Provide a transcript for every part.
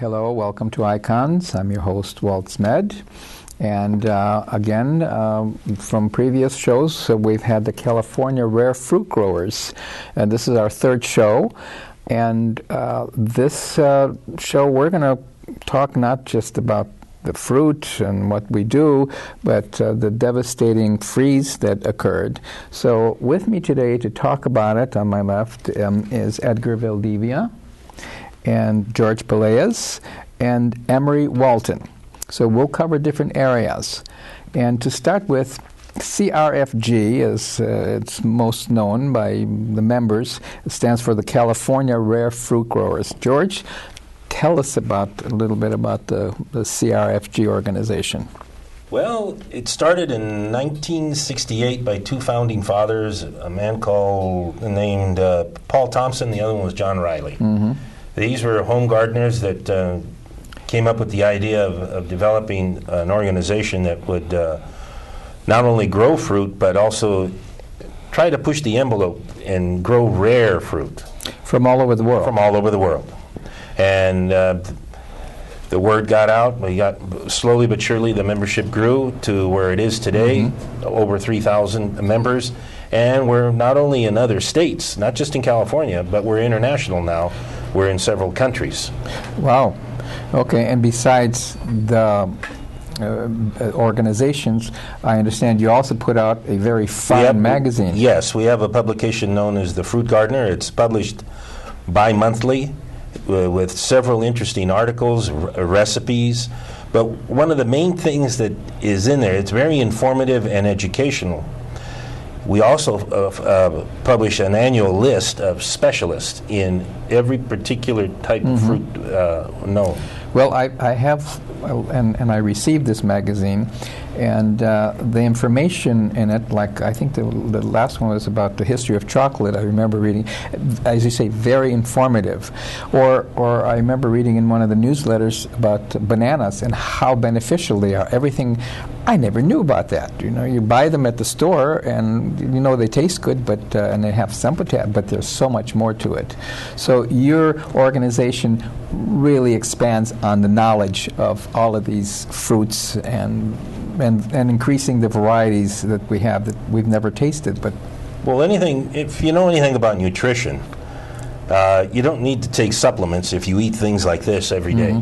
Hello, welcome to Ikons. I'm your host, Walt Smed. And again, from previous shows, we've had the California Rare Fruit Growers. And this is our third show. And this show, we're going to talk not just about the fruit and what we do, but the devastating freeze that occurred. So with me today to talk about it, on my left, is Edgar Valdivia, and George Peleas, and Emery Walton. So we'll cover different areas. And to start with, CRFG, as it's most known by the members, it stands for the California Rare Fruit Growers. George, tell us a little bit about the CRFG organization. Well, it started in 1968 by two founding fathers, a man named Paul Thompson, the other one was John Riley. Mm-hmm. These were home gardeners that came up with the idea of developing an organization that would not only grow fruit, but also try to push the envelope and grow rare fruit. From all over the world. From all over the world. And the word got out. We got slowly but surely the membership grew to where it is today, over 3,000 members. And we're not only in other states, not just in California, but we're international now. We're in several countries. Wow. Okay, and besides the organizations, I understand you also put out a very fun magazine. Yes, we have a publication known as The Fruit Gardener. It's published bi-monthly with several interesting articles, recipes. But one of the main things that is in there, it's very informative and educational. We also publish an annual list of specialists in every particular type of fruit known. Well, I have, and I received this magazine, and the information in it, like I think the last one was about the history of chocolate, I remember reading, as you say, very informative. Or I remember reading in one of the newsletters about bananas and how beneficial they are. Everything, I never knew about that. You know, you buy them at the store and you know they taste good, but and they have some potassium, but there's so much more to it. So your organization really expands on the knowledge of all of these fruits and increasing the varieties that we have that we've never tasted. But well, if you know anything about nutrition, you don't need to take supplements if you eat things like this every day,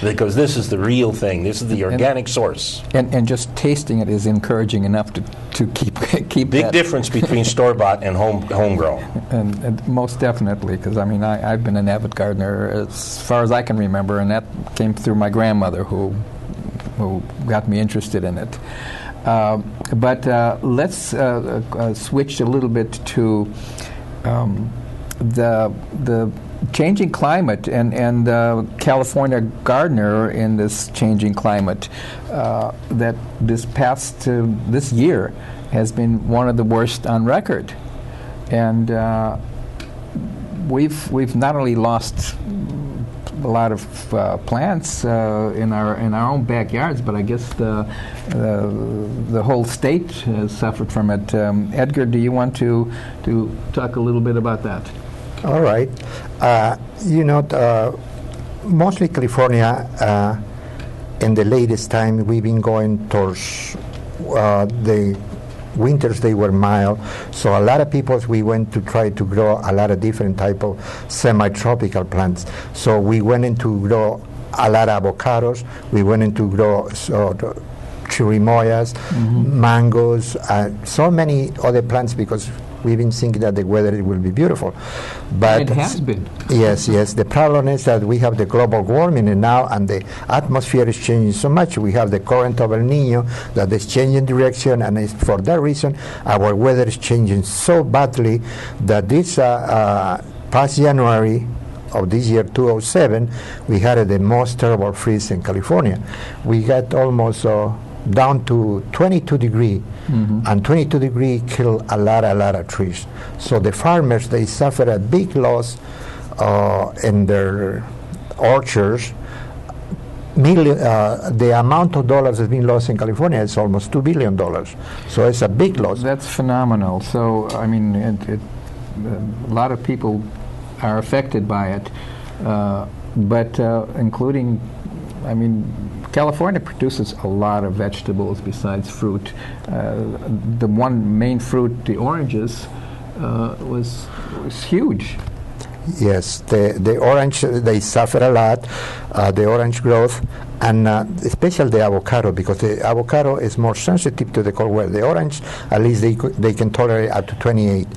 because this is the real thing. This is the organic source. And just tasting it is encouraging enough to keep big difference between store-bought and homegrown. And most definitely, because I mean I've been an avid gardener as far as I can remember, and that came through my grandmother who got me interested in it. But let's switch a little bit to the changing climate and California gardener in this changing climate that this year has been one of the worst on record. And we've not only lost a lot of plants in our own backyards, but I guess the whole state has suffered from it. Edgar, do you want to talk a little bit about that? All right. Mostly California, in the latest time, we've been going towards the winters. They were mild, so a lot of people, we went to try to grow a lot of different type of semi-tropical plants. So we went into grow a lot of avocados. We went into grow chirimoyas, mangoes, so many other plants, because we've been thinking that the weather will be beautiful. But it has been. Yes. The problem is that we have the global warming now, and the atmosphere is changing so much. We have the current of El Nino that is changing direction, and for that reason, our weather is changing so badly that this past January of this year, 2007, we had the most terrible freeze in California. We got almost down to 22 degrees, and 22 degrees killed a lot of trees. So the farmers, they suffered a big loss in their orchards. The amount of dollars that's been lost in California is almost $2 billion. So it's a big loss. That's phenomenal. So, I mean, a lot of people are affected by it. but including, I mean, California produces a lot of vegetables besides fruit. The one main fruit, the oranges, was huge. Yes, the orange, they suffer a lot, the orange growth, and especially the avocado, because the avocado is more sensitive to the cold weather. The orange, at least they can tolerate up to 28.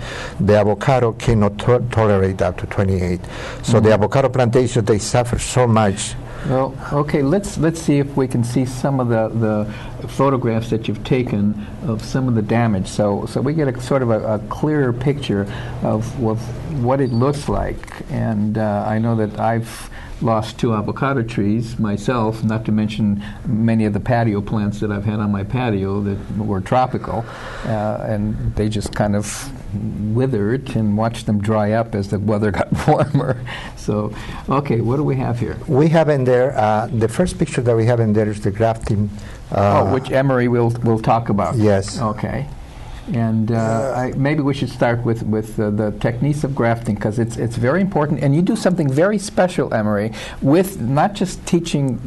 The avocado cannot tolerate up to 28. So the avocado plantations, they suffer so much. Well, okay, let's see if we can see some of the photographs that you've taken of some of the damage, so we get a sort of a clearer picture of what it looks like. And I know that I've lost 2 avocado trees myself, not to mention many of the patio plants that I've had on my patio that were tropical, and they just kind of withered, and watched them dry up as the weather got warmer. So, okay, what do we have here? We have in there, the first picture that we have in there is the grafting. Which Emery we'll talk about. Yes. Okay. And maybe we should start with the techniques of grafting, because it's very important. And you do something very special, Emery, with not just teaching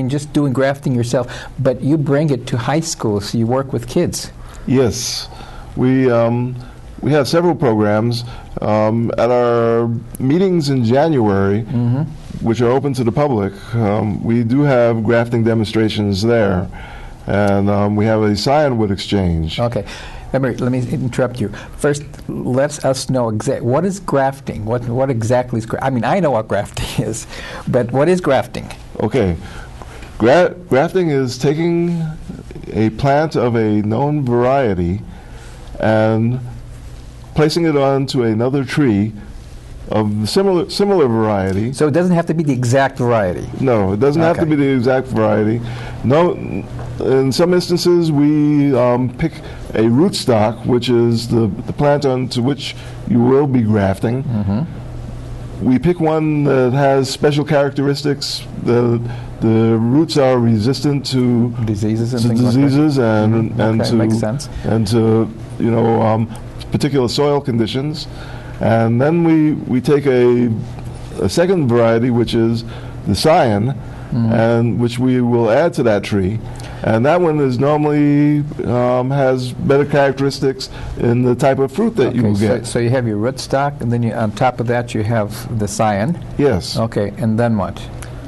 just doing grafting yourself, but you bring it to high school, so you work with kids. Yes. We have several programs. At our meetings in January, which are open to the public, we do have grafting demonstrations there. And we have a scion-wood exchange. Okay. Emery, let me interrupt you. First, let us know what is grafting? What exactly is grafting? I know what grafting is, but what is grafting? Okay. Grafting is taking a plant of a known variety and placing it onto another tree of similar variety. So it doesn't have to be the exact variety? No, it doesn't have to be the exact variety. No, in some instances we pick a rootstock, which is the plant onto which you will be grafting. We pick one that has special characteristics. The roots are resistant to diseases and things diseases like that. and to makes sense. And to particular soil conditions. And then we take a second variety, which is the scion, and which we will add to that tree. And that one is normally has better characteristics in the type of fruit that you will get. So you have your rootstock, and then on top of that you have the scion. Yes. Okay, and then what?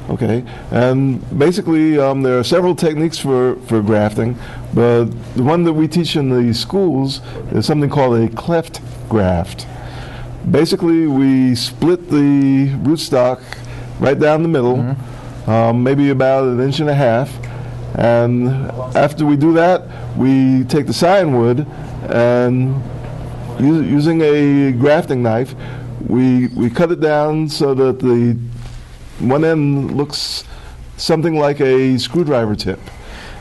Okay, and basically there are several techniques for grafting, but the one that we teach in the schools is something called a cleft graft. Basically, we split the rootstock right down the middle, maybe about 1.5 inches, and after we do that, we take the scion wood and using a grafting knife, we cut it down so that the one end looks something like a screwdriver tip.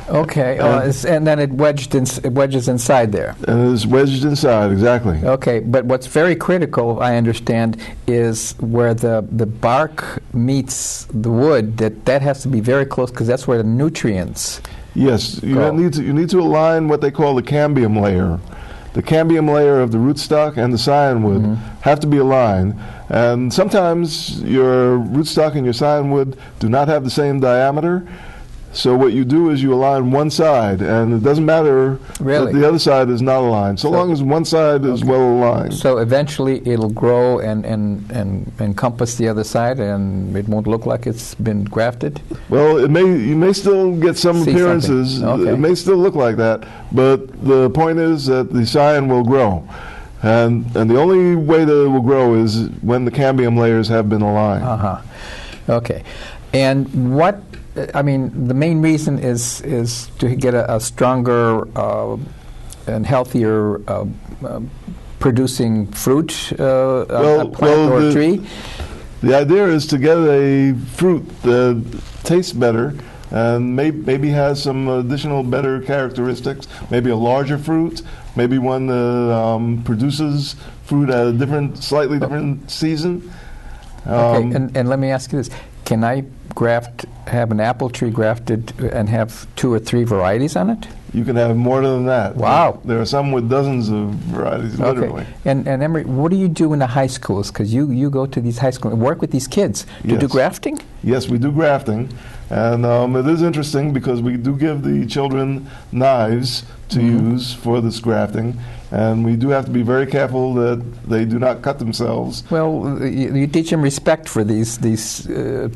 Okay, and then it wedges inside there. And it's wedged inside, exactly. Okay, but what's very critical, I understand, is where the bark meets the wood. That has to be very close, because that's where the nutrients. Yes, you go. need to align what they call the cambium layer. The cambium layer of the rootstock and the scion wood have to be aligned. And sometimes your rootstock and your scion wood do not have the same diameter. So what you do is you align one side, and it doesn't matter that the other side is not aligned, so long as one side is well aligned. So eventually it'll grow and encompass the other side, and it won't look like it's been grafted? Well, you may still get some appearances. Okay. It may still look like that, but the point is that the scion will grow. And the only way that it will grow is when the cambium layers have been aligned. Okay. And what... the main reason is to get a stronger and healthier producing fruit, a plant or a tree? The idea is to get a fruit that tastes better and maybe has some additional better characteristics, maybe a larger fruit, maybe one that produces fruit at a slightly different season. Okay, and let me ask you this. Can I have an apple tree grafted and have 2 or 3 varieties on it? you can have more than that. Wow. There are some with dozens of varieties, literally. Okay. And Emery, what do you do in the high schools? Because you go to these high schools and work with these kids. Do you do Yes. grafting? Yes, we do grafting. And it is interesting because we do give the children knives to use for this grafting. And we do have to be very careful that they do not cut themselves. Well, you teach them respect for these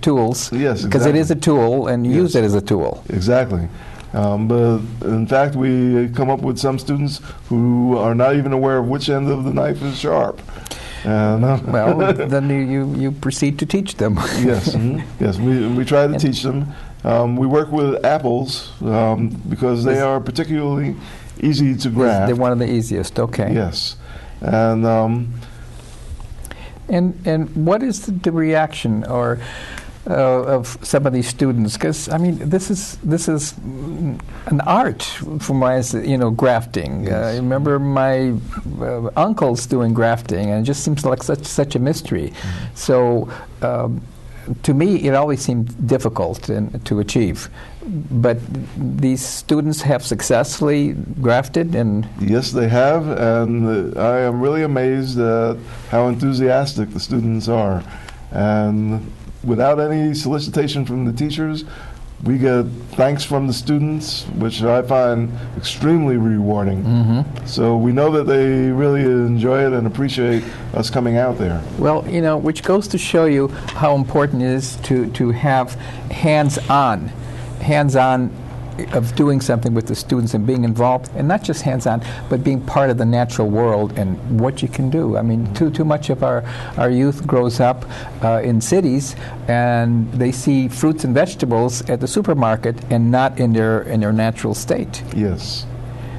tools. Yes, Because it exactly. is a tool, and you use Yes. it as a tool. Exactly. But in fact, we come up with some students who are not even aware of which end of the knife is sharp. And, Well, then you proceed to teach them. yes, yes, we try to teach them. We work with apples because they are particularly easy to graft. They're one of the easiest. Okay. Yes, and what is the reaction or of some of these students? Because I mean, this is an art from my grafting. Yes. I remember my uncles doing grafting, and it just seems like such a mystery. So. To me, it always seemed difficult to achieve. But these students have successfully grafted, and yes, they have, and I am really amazed at how enthusiastic the students are. And without any solicitation from the teachers, we get thanks from the students, which I find extremely rewarding. So we know that they really enjoy it and appreciate us coming out there. well, which goes to show you how important it is to have hands-on of doing something with the students and being involved, and not just hands-on, but being part of the natural world and what you can do. I mean, too much of our youth grows up in cities, and they see fruits and vegetables at the supermarket and not in their natural state. Yes.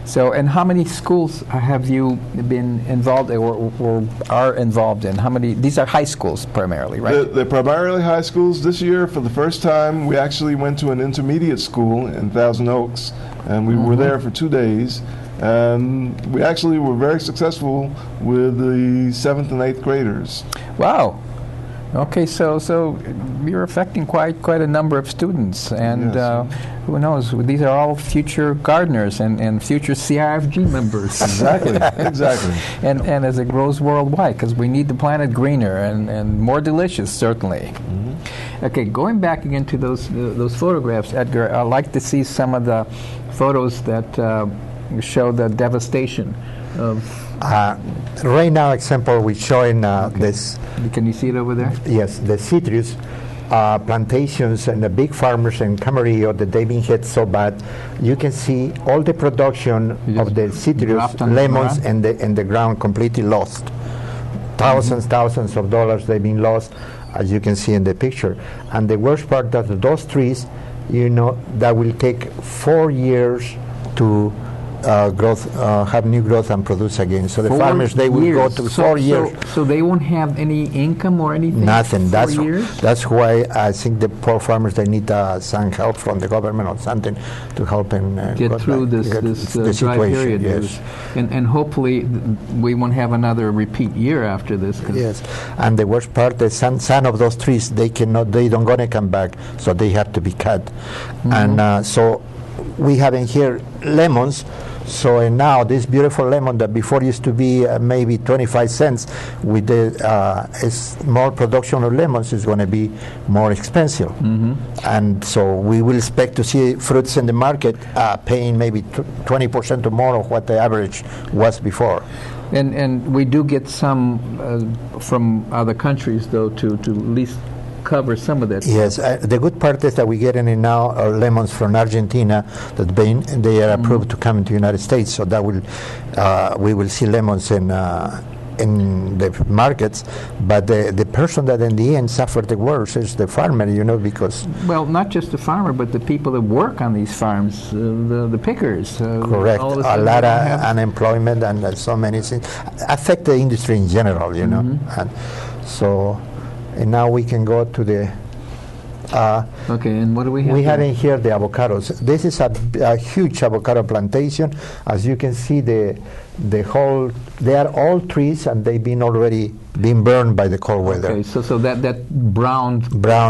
So, and how many schools have you been involved or are involved in? How many? These are high schools primarily, right? They're primarily high schools. This year, for the first time, we actually went to an intermediate school in Thousand Oaks, and we were there for 2 days. And we actually were very successful with the 7th and 8th graders. Wow. Okay, so you're affecting quite a number of students, and Yes. who knows? These are all future gardeners and future CRFG members. Exactly, exactly. And as it grows worldwide, because we need the planet greener and more delicious, certainly. Okay, going back again to those photographs, Edgar, I'd like to see some of the photos that show the devastation of. Right now, example, we're showing this. Can you see it over there? Yes, the citrus plantations and the big farmers in Camarillo that they've been hit so bad. You can see all the production of the citrus dropped on the lemons ground? and the ground completely lost. Thousands of dollars they've been lost, as you can see in the picture. And the worst part that those trees, that will take 4 years to have new growth and produce again. So the 4 farmers, they will go years. to 4 years. So they won't have any income or anything? Nothing. 4 years? That's why I think the poor farmers, they need some help from the government or something to help them Get through this dry situation, period. yes. And hopefully we won't have another repeat year after this. Yes, and the worst part is some of those trees, they don't gonna come back, so they have to be cut. And so we have in here lemons. So now this beautiful lemon that before used to be maybe 25 cents, with the more production of lemons is going to be more expensive. And so we will expect to see fruits in the market paying maybe 20% or more of what the average was before. And we do get some from other countries, though, to at least cover some of that. Yes, the good part is that we get in now lemons from Argentina that they are approved to come into the United States. So that will we will see lemons in the markets. But the person that in the end suffered the worst is the farmer, because Well, not just the farmer, but the people that work on these farms, the pickers. correct, all of a sudden lot they of don't have- unemployment and so many things affect the industry in general, And so. And now we can go to the Okay, and what do we have? We there? have in here the avocados. This is a huge avocado plantation. As you can see, they are all trees, and they've been already been burned by the cold weather. Okay, so that brown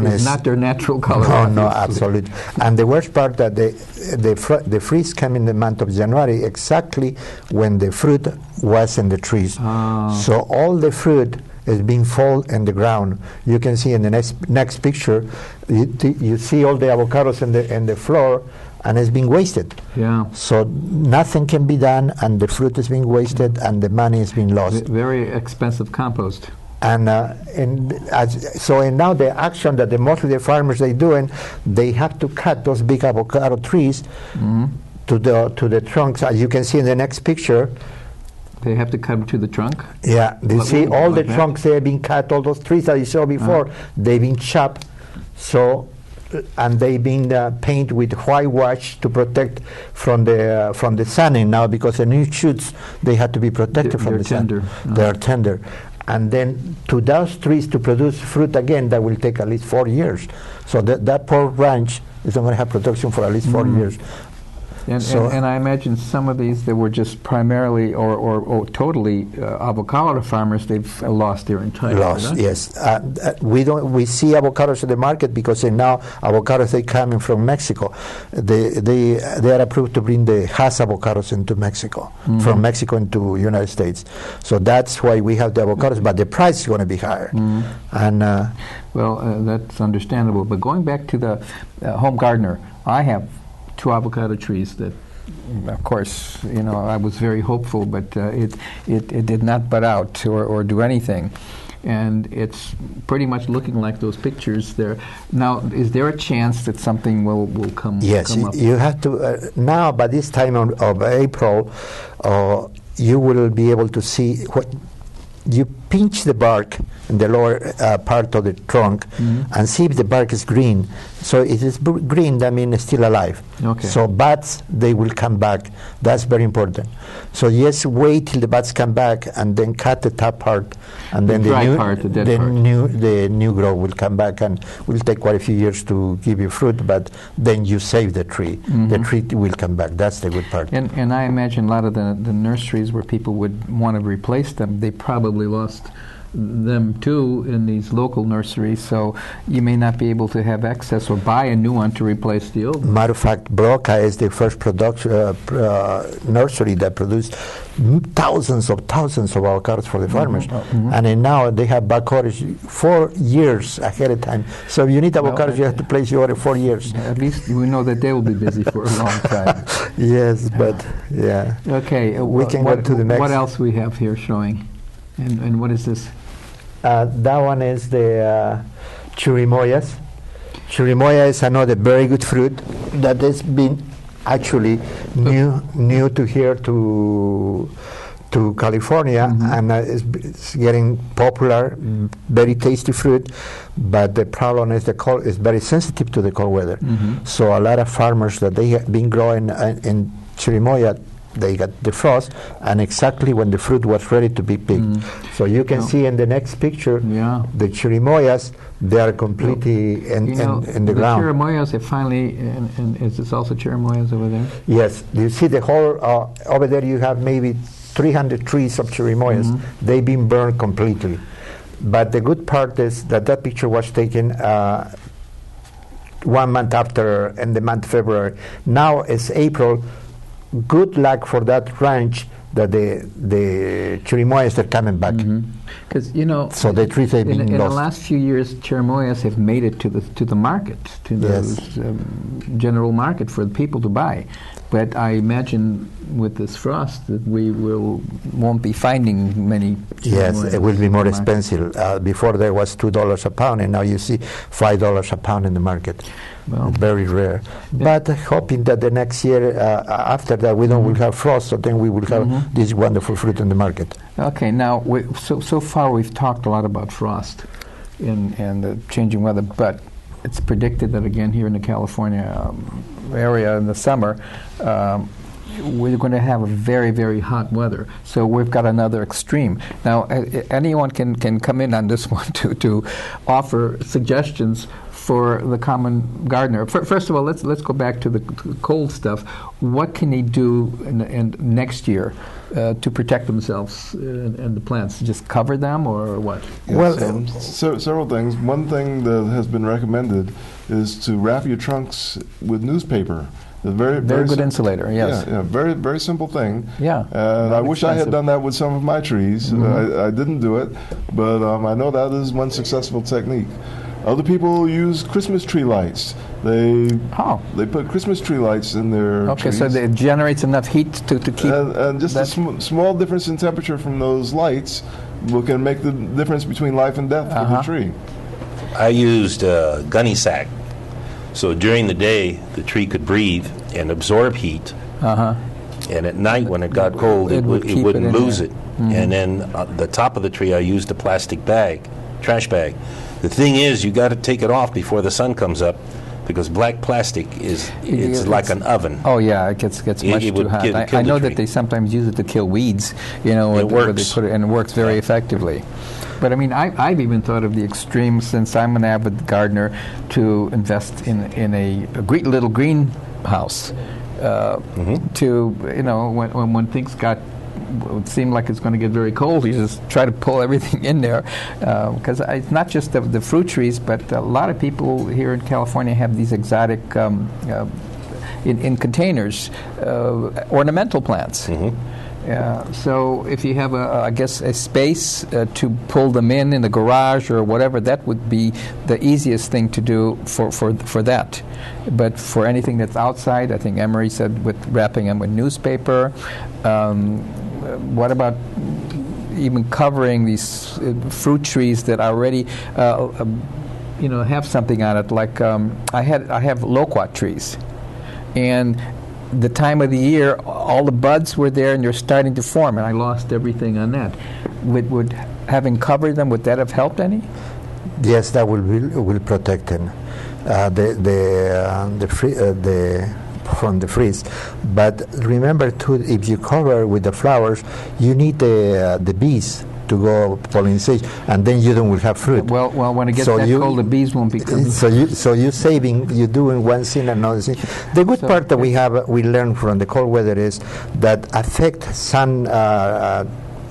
is not their natural color. No, obviously. absolutely. And the worst part that the freeze came in the month of January, exactly when the fruit was in the trees. So all the fruit is being fall in the ground. You can see in the next picture, you see all the avocados in the floor, and it's being wasted. Yeah. So nothing can be done, and the fruit is being wasted, and the money is being lost. Very expensive compost. And now the action that mostly the farmers they doing, they have to cut those big avocado trees to the trunks. As you can see in the next picture. They have to cut them to the trunk? Yeah, you see all like the trunks they have been cut, all those trees that you saw before, they've been chopped, and they've been painted with whitewash to protect from the sunning now, because the new shoots, they have to be protected from the tender. sun. They're tender. And then to those trees to produce fruit again, that will take at least 4 years. So that poor branch is not going to have production for at least 4 years. And I imagine some of these that were just primarily or totally avocado farmers, they've lost their entire production. Yes. We see avocados in the market because now avocados they coming from Mexico. They are approved to bring the Hass avocados into Mexico, from Mexico into United States. So that's why we have the avocados, but the price is going to be higher. And that's understandable. But going back to the home gardener, I have 2 avocado trees that, of course, I was very hopeful, but it did not bud out or do anything. And it's pretty much looking like those pictures there. Now, is there a chance that something will come Yes, come up? you have to, now by this time of April, you will be able to see what, you pinch the bark in the lower part of the trunk and see if the bark is green. So if it's green, that means it's still alive. Okay. So bats, they will come back. That's very important. So yes, wait till the bats come back and then cut the top part, and then the new growth will come back, and will take quite a few years to give you fruit, but then you save the tree. The tree will come back. That's the good part. And I imagine a lot of the nurseries where people would want to replace them, they probably lost them too in these local nurseries, so you may not be able to have access or buy a new one to replace the old one. Matter of fact, Broca is the first nursery that produced thousands of avocados for the farmers. And then now they have back orders 4 years ahead of time. So if you need avocados, you have to place your order 4 years. At least we know that they will be busy for a long time. Yes, but yeah. Okay, we can go to the next. What else we have here showing? And what is this? That one is the chirimoyas. Chirimoya is another very good fruit that has been actually new to here to California, and it's getting popular. Very tasty fruit, but the problem is is very sensitive to the cold weather. So a lot of farmers that they have been growing in chirimoya, they got the frost, and exactly when the fruit was ready to be picked. So you can see in the next picture, the chirimoyas, they are completely in the ground. The chirimoyas have finally, and is this also chirimoyas over there? Yes, you see the whole, over there you have maybe 300 trees of chirimoyas. They've been burned completely. But the good part is that picture was taken 1 month after, in the month February. Now it's April. Good luck for that ranch that the chirimoyas are coming back. Because so the trees have been in lost. the last few years, chirimoyas have made it to the market, to the general market for the people to buy. But I imagine with this frost that we won't be finding many. Yes, it will be more expensive. Before there was $2 a pound, and now you see $5 a pound in the market. Well, very rare. But hoping that the next year, after that, we will have frost, so then we will have this wonderful fruit in the market. Okay, now, so far we've talked a lot about frost and the changing weather, but it's predicted that again here in the California area in the summer, we're going to have a very, very hot weather. So we've got another extreme. Now, anyone can come in on this one to offer suggestions for the common gardener. First of all, let's go back to the cold stuff. What can he do in next year to protect themselves and the plants? Just cover them or what? Yes, well, several things. One thing that has been recommended is to wrap your trunks with newspaper. Very good insulator, yes. Yeah, very, very simple thing. Yeah. And I wish I had done that with some of my trees. I didn't do it, but I know that is one successful technique. Other people use Christmas tree lights. They put Christmas tree lights in their trees. So it generates enough heat to keep... And just a small difference in temperature from those lights can make the difference between life and death for the tree. I used gunny sack. So during the day, the tree could breathe and absorb heat. And at night, when it got cold, it wouldn't lose it. And then the top of the tree, I used a plastic bag, trash bag. The thing is, you got to take it off before the sun comes up, because black plastic it's like an oven. Oh yeah, it gets much too hot. I know that they sometimes use it to kill weeds. It works. They put it, and it works very effectively. But I mean, I've even thought of the extreme, since I'm an avid gardener, to invest in a little greenhouse. To when things would seem like it's going to get very cold, you just try to pull everything in there, because it's not just the fruit trees, but a lot of people here in California have these exotic in containers ornamental plants. So if you have a space to pull them in the garage or whatever, that would be the easiest thing to do for that. But for anything that's outside, I think Emery said with wrapping them with newspaper. What about even covering these fruit trees that already have something on it? Like I have loquat trees, and the time of the year, all the buds were there and they're starting to form, and I lost everything on that. Would having covered them, would that have helped any? Yes, that will protect them. From the freeze. But remember too, if you cover with the flowers, you need the bees to go pollinate, and then you don't will have fruit. Well, when it gets cold, the bees won't be coming. So you're doing one thing and another thing. The good part that we learned from the cold weather is that affect sun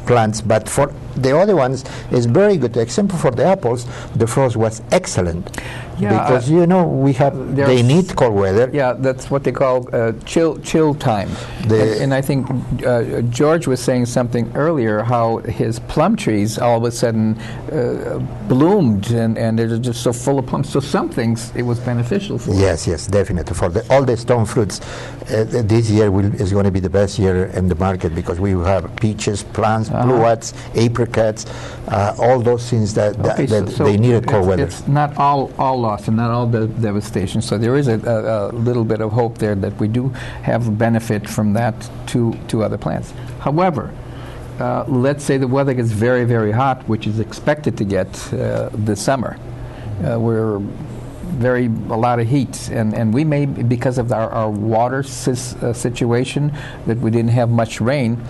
plants, but for the other ones is very good. Except for the apples, the frost was excellent. Because they need cold weather. Yeah, that's what they call chill time. And I think George was saying something earlier, how his plum trees all of a sudden bloomed and they're just so full of plums. So some things it was beneficial for. Yes, definitely. For all the stone fruits, this year is going to be the best year in the market, because we will have peaches, plums, bluets, apricots, all those things that they needed cold weather. It's not all lost and not all devastation. So there is a little bit of hope there that we do have benefit from that to other plants. However, let's say the weather gets very, very hot, which is expected to get this summer. We're a lot of heat, and we may, because of our water situation, that we didn't have much rain.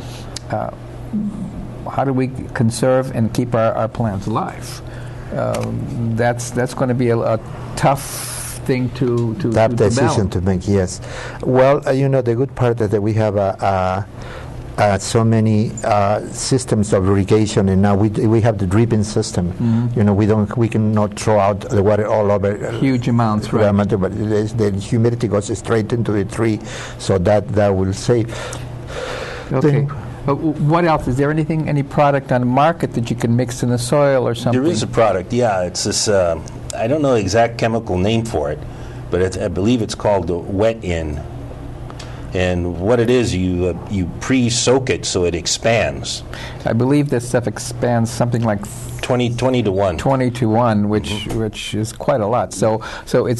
How do we conserve and keep our plants alive? That's going to be a tough thing to decision to make. Yes. Well, the good part is that we have so many systems of irrigation, and now we have the dripping system. We cannot throw out the water all over huge amounts, right? But the humidity goes straight into the tree, so that will save. Okay. What else? Is there any product on the market that you can mix in the soil or something? There is a product, yeah. It's this, I don't know the exact chemical name for it, but I believe it's called the Wet-In. And what it is, you pre-soak it so it expands. I believe this stuff expands something like 20 to 1. 20 to 1, which is quite a lot. So it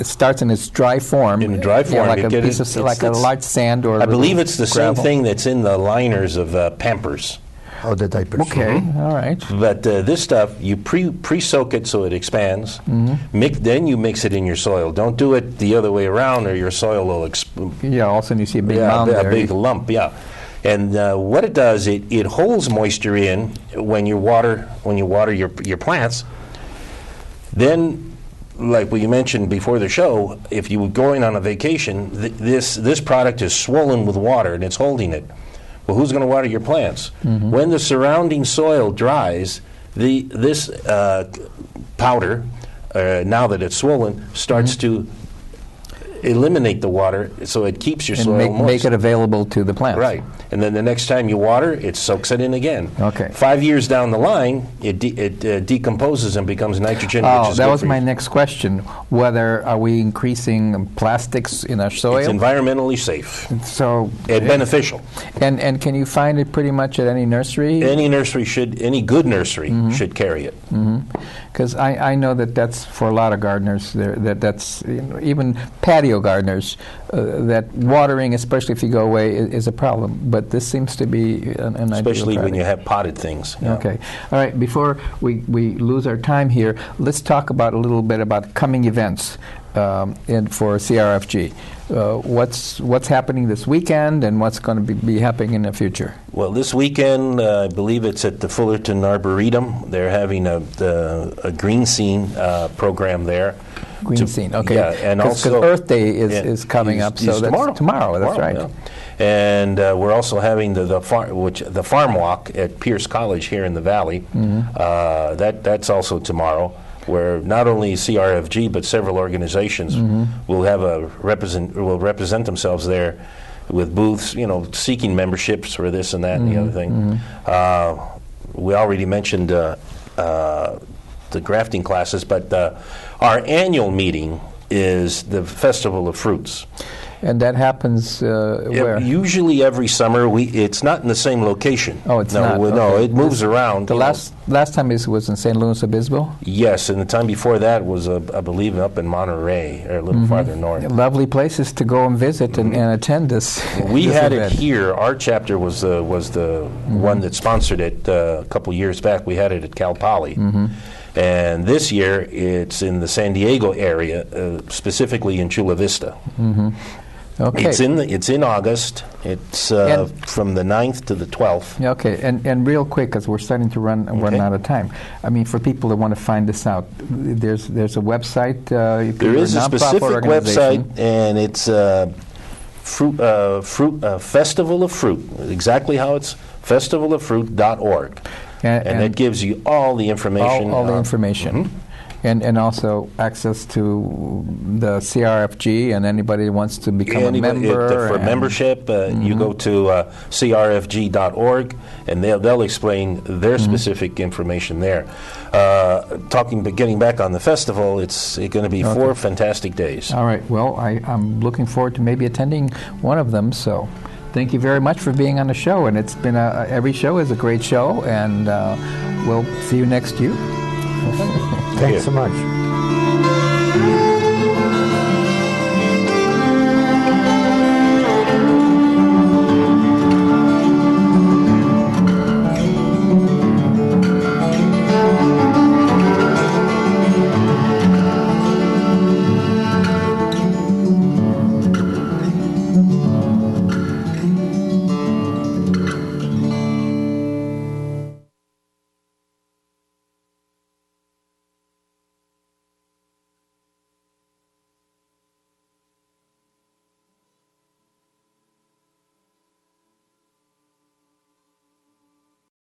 starts in its dry form. In dry form, like a large sand or. I believe it's the same thing that's in the liners of Pampers. of the diapers. Okay, all right. But this stuff, you pre-soak it so it expands. Then you mix it in your soil. Don't do it the other way around, or your soil will Yeah, all of a sudden you see a big mound a there. big lump. Yeah, and what it does, it holds moisture in when you water your plants. Then, like we mentioned before the show, if you were going on a vacation, this product is swollen with water and it's holding it. Well, who's going to water your plants? When the surrounding soil dries, this powder, now that it's swollen, starts to eliminate the water, so it keeps your soil moist. Make it available to the plants. Right. And then the next time you water, it soaks it in again. Okay. 5 years down the line, it decomposes and becomes nitrogen, which is that good was for my you. next question. Whether are we increasing plastics in our soil? It's environmentally safe So and beneficial. And can you find it pretty much at any nursery? Any good nursery should carry it. Because I know that's for a lot of gardeners. That's even patio gardeners. That watering, especially if you go away, is a problem. But this seems to be an ideal Especially when product. you have potted things. Yeah. Okay. All right. Before we lose our time here, let's talk about a little bit about coming events for CRFG. What's happening this weekend, and what's going to be happening in the future? Well, this weekend, I believe it's at the Fullerton Arboretum. They're having a green scene program there. Green scene. Okay. Yeah, and because also Earth Day is coming up, so that's tomorrow. That's right. Yeah. And we're also having the farm walk at Pierce College here in the Valley. That's also tomorrow, where not only CRFG but several organizations will have will represent themselves there with booths, seeking memberships for this and that and the other thing. We already mentioned the grafting classes, but our annual meeting is the Festival of Fruits. And that happens where? Usually every summer. It's not in the same location. Oh, it's not. No, Okay. it moves around. The last time it was in St. Louis Obispo? Yes, and the time before that was, I believe, up in Monterey, or a little farther north. Lovely places to go and visit and attend this. We this had event. it here. Our chapter was the one that sponsored it a couple years back. We had it at Cal Poly. And this year, it's in the San Diego area, specifically in Chula Vista. Okay. It's in August. It's from the 9th to the 12th. Okay, and real quick, because we're starting to run out of time. I mean, for people that want to find this out, there's a website. There is a specific website, and it's Festival of Fruit. Exactly how it's festivaloffruit.org. And it gives you all the information. All the information. And also access to the CRFG, and anybody who wants to become a member. For membership, you go to crfg.org, and they'll explain their specific information there. Getting back on the festival, it's going to be 4 fantastic days. All right. Well, I'm looking forward to maybe attending one of them. So, thank you very much for being on the show. And it's been every show is a great show, and we'll see you next year. Thanks so much.